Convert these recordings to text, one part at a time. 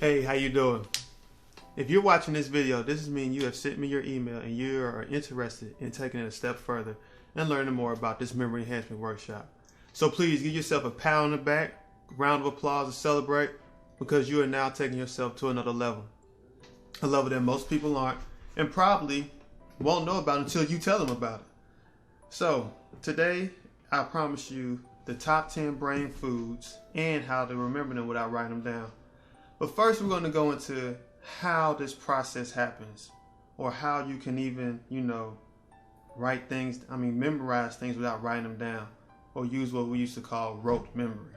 Hey, how you doing? If you're watching this video, this means you have sent me your email and you are interested in taking it a step further and learning more about this memory enhancement workshop. So please give yourself a pat on the back, round of applause to celebrate, because you are now taking yourself to another level. A level that most people aren't and probably won't know about until you tell them about it. So today, I promise you the top 10 brain foods and how to remember them without writing them down. But first, we're going to go into how this process happens, or how you can even, memorize things without writing them down, or use what we used to call rote memory.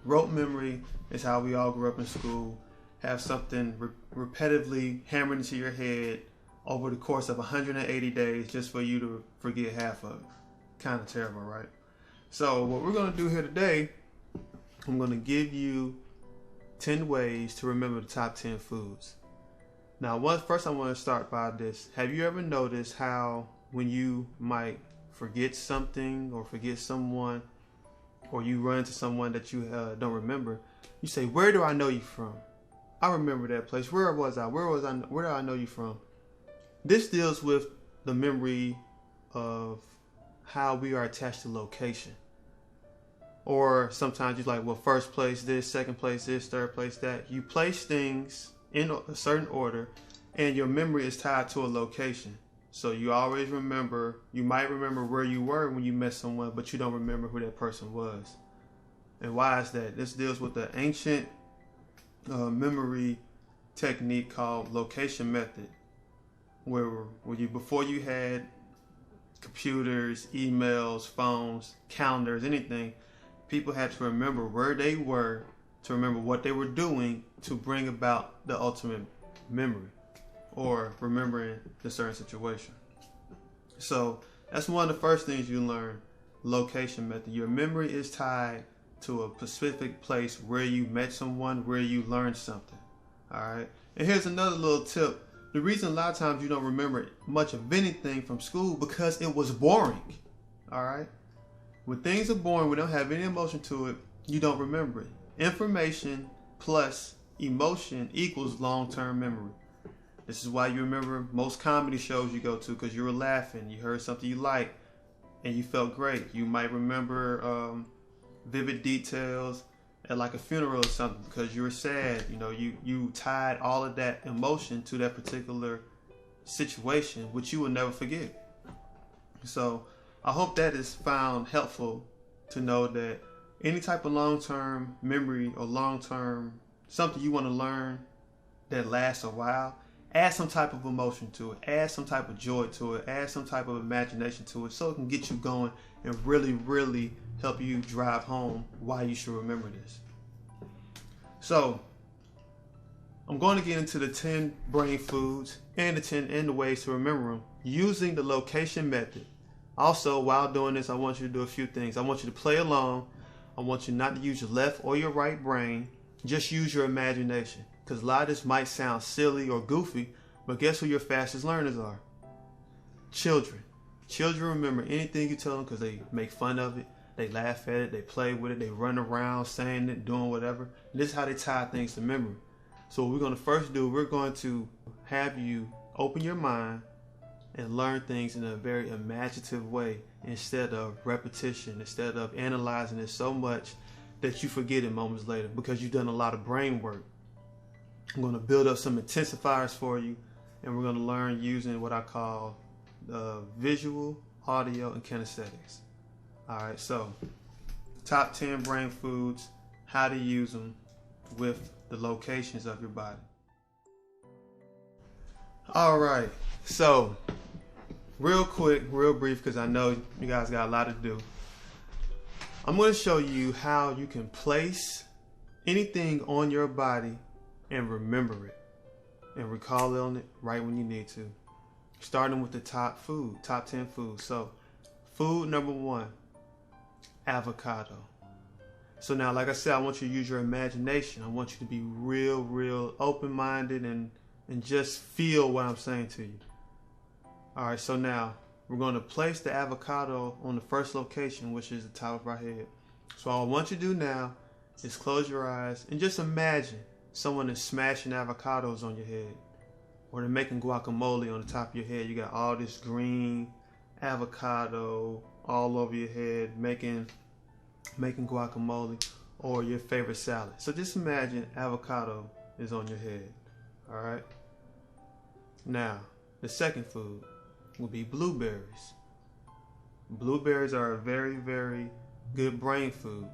Rote memory is how we all grew up in school, have something repetitively hammered into your head over the course of 180 days just for you to forget half of it. Kind of terrible, right? So what we're going to do here today, I'm going to give you 10 ways to remember the top 10 foods. Now, first I want to start by this. Have you ever noticed how when you might forget something or forget someone, or you run into someone that you don't remember, you say, "Where do I know you from? I remember that place. Where was I? Where do I know you from?" This deals with the memory of how we are attached to location. Or sometimes you're like, well, first place this, second place this, third place that. You place things in a certain order and your memory is tied to a location. So you always remember, you might remember where you were when you met someone, but you don't remember who that person was. And why is that? This deals with the ancient memory technique called location method, where before you had computers, emails, phones, calendars, anything, people had to remember where they were, to remember what they were doing, to bring about the ultimate memory or remembering the certain situation. So that's one of the first things you learn, location method. Your memory is tied to a specific place where you met someone, where you learned something. All right. And here's another little tip. The reason a lot of times you don't remember much of anything from school because it was boring. All right. When things are boring, we don't have any emotion to it, you don't remember it. Information plus emotion equals long-term memory. This is why you remember most comedy shows you go to, because you were laughing, you heard something you liked, and you felt great. You might remember vivid details at like a funeral or something because you were sad. You tied all of that emotion to that particular situation, which you will never forget. So I hope that is found helpful to know that any type of long-term memory or long-term something you want to learn that lasts a while, add some type of emotion to it, add some type of joy to it, add some type of imagination to it so it can get you going and really, really help you drive home why you should remember this. So I'm going to get into the 10 brain foods and the ways to remember them using the location method. Also, while doing this, I want you to do a few things. I want you to play along. I want you not to use your left or your right brain. Just use your imagination. Because a lot of this might sound silly or goofy, but guess who your fastest learners are? Children. Children remember anything you tell them because they make fun of it. They laugh at it. They play with it. They run around saying it, doing whatever. And this is how they tie things to memory. So what we're going to first do, we're going to have you open your mind and learn things in a very imaginative way instead of repetition, instead of analyzing it so much that you forget it moments later because you've done a lot of brain work. I'm going to build up some intensifiers for you, and we're going to learn using what I call visual, audio, and kinesthetics. All right, so top 10 brain foods, how to use them with the locations of your body. All right, so real quick, real brief, because I know you guys got a lot to do. I'm going to show you how you can place anything on your body and remember it and recall on it right when you need to. Starting with the top 10 foods. So food number 1, avocado. So now, like I said, I want you to use your imagination. I want you to be real open-minded and just feel what I'm saying to you. All right, so now we're going to place the avocado on the first location, which is the top of our head. So all I want you to do now is close your eyes and just imagine Someone is smashing avocados on your head. Or they're making guacamole on the top of your head. You got all this green avocado all over your head, making guacamole or your favorite salad. So just imagine avocado is on your head. All right. Now, the second food will be blueberries. Blueberries are a very, very good brain food.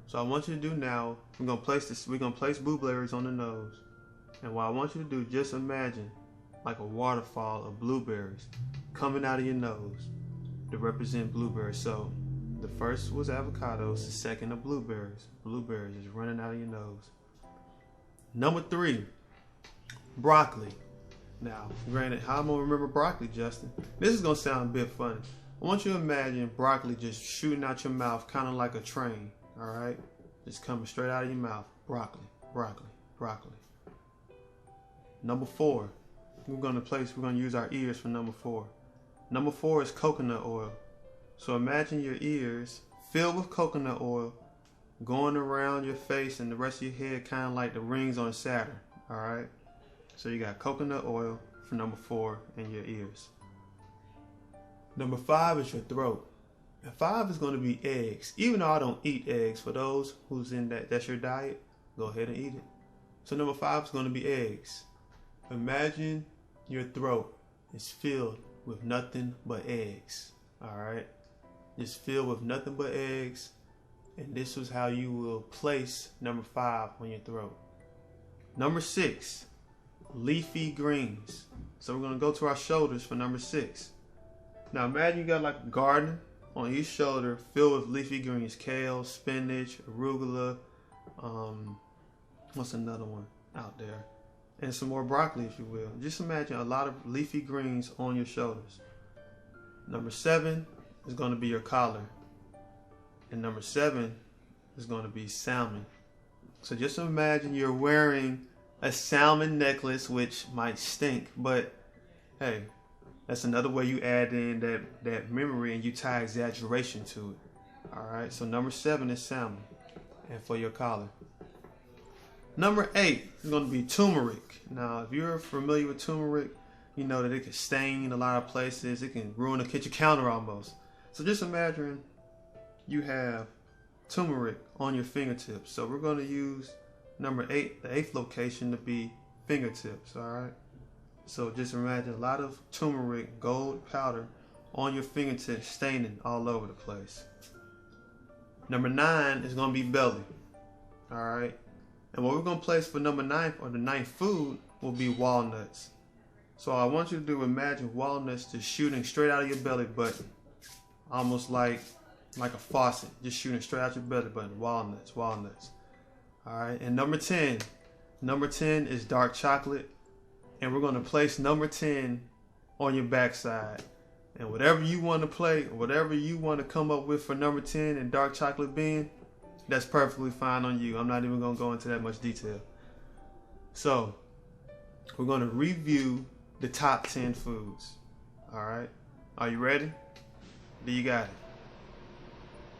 So I want you to do now, we're gonna place blueberries on the nose. And what I want you to do, just imagine like a waterfall of blueberries coming out of your nose to represent blueberries. So the first was avocados, the second are blueberries. Blueberries is running out of your nose. Number 3, broccoli. Now, granted, how am I gonna remember broccoli, Justin? This is gonna sound a bit funny. I want you to imagine broccoli just shooting out your mouth, kind of like a train. All right, just coming straight out of your mouth. Broccoli, broccoli, broccoli. Number 4, we're gonna use our ears for number 4. Number 4 is coconut oil. So imagine your ears filled with coconut oil going around your face and the rest of your head, kind of like the rings on Saturn. All right. So you got coconut oil for number 4 in your ears. Number 5 is your throat. And 5 is going to be eggs. Even though I don't eat eggs, for those who's in that's your diet, go ahead and eat it. So number 5 is going to be eggs. Imagine your throat is filled with nothing but eggs. All right. Just filled with nothing but eggs. And this is how you will place number 5 on your throat. Number 6, leafy greens. So we're going to go to our shoulders for number 6. Now imagine you got like a garden on each shoulder filled with leafy greens. Kale, spinach, arugula, what's another one out there? And some more broccoli, if you will. Just imagine a lot of leafy greens on your shoulders. Number 7 is going to be your collar. And number 7 is going to be salmon. So just imagine you're wearing a salmon necklace, which might stink, but hey, that's another way you add in that memory and you tie exaggeration to it. All right, so number 7 is salmon, and for your collar. Number 8 is going to be turmeric. Now, if you're familiar with turmeric, you know that it can stain a lot of places. It can ruin a kitchen counter almost. So just imagine you have turmeric on your fingertips. So we're going to use number 8, the 8th location, to be fingertips. All right. So just imagine a lot of turmeric, gold powder on your fingertips, staining all over the place. Number 9 is going to be belly. All right. And what we're going to place for number 9, or the 9th food, will be walnuts. So I want you to do, imagine walnuts just shooting straight out of your belly button, almost like a faucet, just shooting straight out your belly button. Walnuts, walnuts. All right. And number 10 is dark chocolate. And we're going to place number 10 on your backside. And whatever you want to play, whatever you want to come up with for number 10 and dark chocolate being, that's perfectly fine on you. I'm not even going to go into that much detail. So we're going to review the top 10 foods. All right. Are you ready? Do you got it?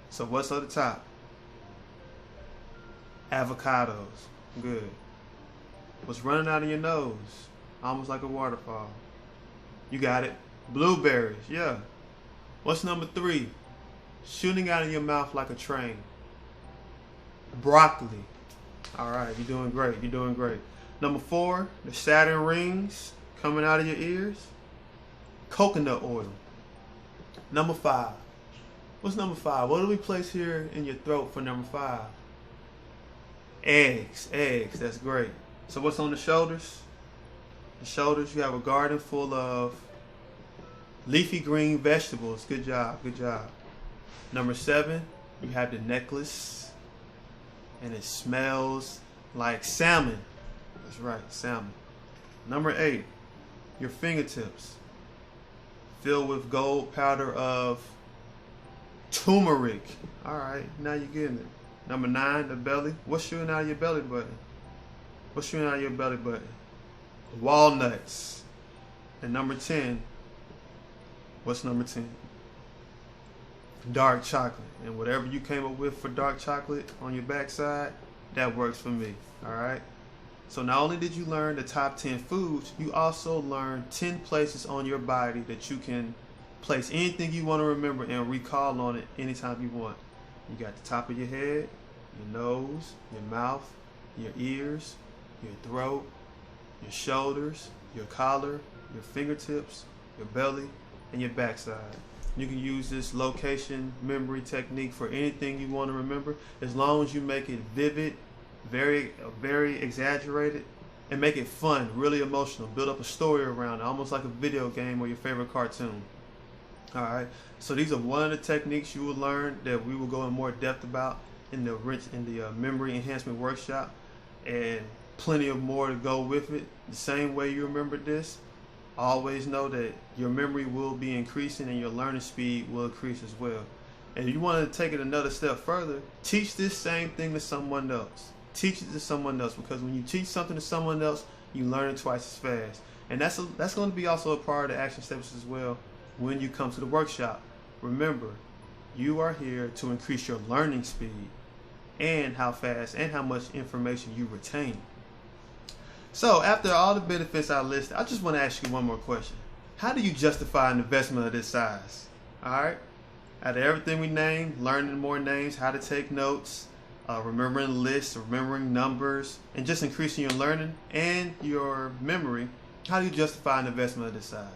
So what's on the top? Avocados. Good. What's running out of your nose? Almost like a waterfall. You got it. Blueberries. Yeah. What's number 3? Shooting out of your mouth like a train. Broccoli. All right. You're doing great. You're doing great. Number 4, the Saturn rings coming out of your ears. Coconut oil. Number 5. What's number 5? What do we place here in your throat for number 5? Eggs. Eggs. That's great. So what's on the shoulders? The shoulders, you have a garden full of leafy green vegetables. Good job. Good job. Number 7, you have the necklace. And it smells like salmon. That's right, salmon. Number 8, your fingertips, filled with gold powder of turmeric. All right, now you're getting it. Number 9, the belly. What's shooting out of your belly button? What's shooting out of your belly button? Walnuts. And number 10, what's number 10? Dark chocolate. And whatever you came up with for dark chocolate on your backside, that works for me. All right. So not only did you learn the top 10 foods, you also learned 10 places on your body that you can place anything you want to remember and recall on it anytime you want. You got the top of your head, your nose, your mouth, your ears, your throat, your shoulders, your collar, your fingertips, your belly, and your backside. You can use this location memory technique for anything you want to remember, as long as you make it vivid, very exaggerated, and make it fun, really emotional. Build up a story around it, almost like a video game or your favorite cartoon. Alright, so these are one of the techniques you will learn that we will go in more depth about in the memory enhancement workshop, and plenty of more to go with it. The same way you remember this, always know that your memory will be increasing and your learning speed will increase as well. And if you want to take it another step further, teach this same thing to someone else. Teach it to someone else, because when you teach something to someone else, you learn it twice as fast. And that's going to be also a part of the action steps as well when you come to the workshop. Remember, you are here to increase your learning speed and how fast and how much information you retain. So after all the benefits I listed, I just want to ask you one more question. How do you justify an investment of this size? Alright? Out of everything we named, learning more names, how to take notes, remembering lists, remembering numbers, and just increasing your learning and your memory, how do you justify an investment of this size?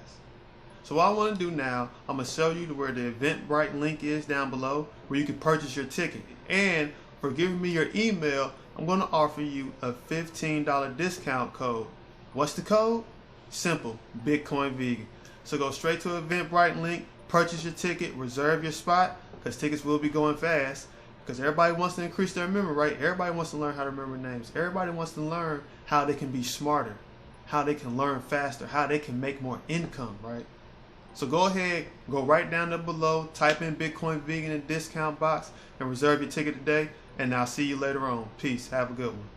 So what I want to do now, I'm going to show you where the Eventbrite link is down below, where you can purchase your ticket. And for giving me your email, I'm going to offer you a $15 discount code. What's the code? Simple, Bitcoin Vegan. So go straight to Eventbrite link, purchase your ticket, reserve your spot, because tickets will be going fast. Because everybody wants to increase their memory, right? Everybody wants to learn how to remember names. Everybody wants to learn how they can be smarter, how they can learn faster, how they can make more income, right? So go ahead, go right down there below, type in Bitcoin Vegan in the discount box, and reserve your ticket today. And I'll see you later on. Peace. Have a good one.